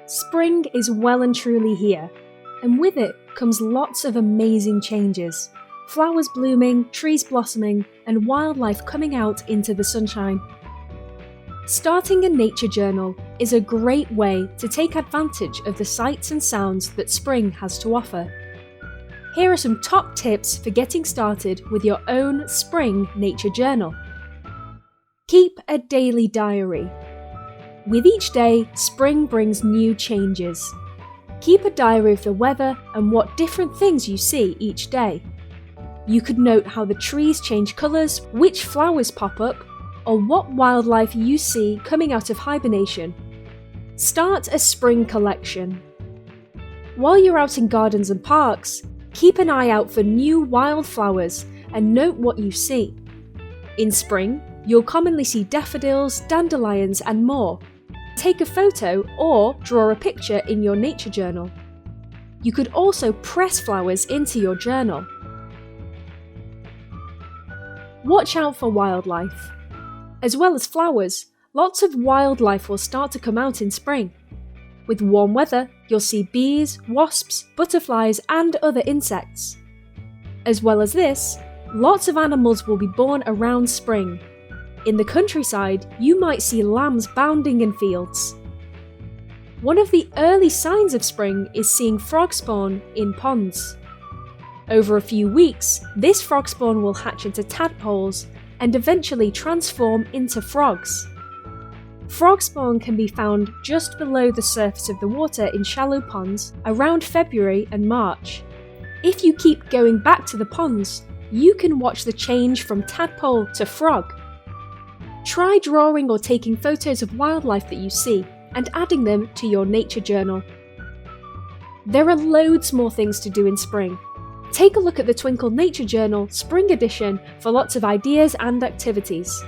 Spring is well and truly here, and with it comes lots of amazing changes. Flowers blooming, trees blossoming, and wildlife coming out into the sunshine. Starting a nature journal is a great way to take advantage of the sights and sounds that spring has to offer. Here are some top tips for getting started with your own spring nature journal. Keep a daily diary. With each day, spring brings new changes. Keep a diary of the weather and what different things you see each day. You could note how the trees change colours, which flowers pop up, or what wildlife you see coming out of hibernation. Start a spring collection. While you're out in gardens and parks, keep an eye out for new wildflowers and note what you see. In spring, you'll commonly see daffodils, dandelions, and more. Take a photo or draw a picture in your nature journal. You could also press flowers into your journal. Watch out for wildlife. As well as flowers, lots of wildlife will start to come out in spring. With warm weather, you'll see bees, wasps, butterflies, and other insects. As well as this, lots of animals will be born around spring. In the countryside, you might see lambs bounding in fields. One of the early signs of spring is seeing frog spawn in ponds. Over a few weeks, this frog spawn will hatch into tadpoles and eventually transform into frogs. Frog spawn can be found just below the surface of the water in shallow ponds around February and March. If you keep going back to the ponds, you can watch the change from tadpole to frog. Try drawing or taking photos of wildlife that you see and adding them to your nature journal. There are loads more things to do in spring. Take a look at the Twinkl Nature Journal Spring Edition for lots of ideas and activities.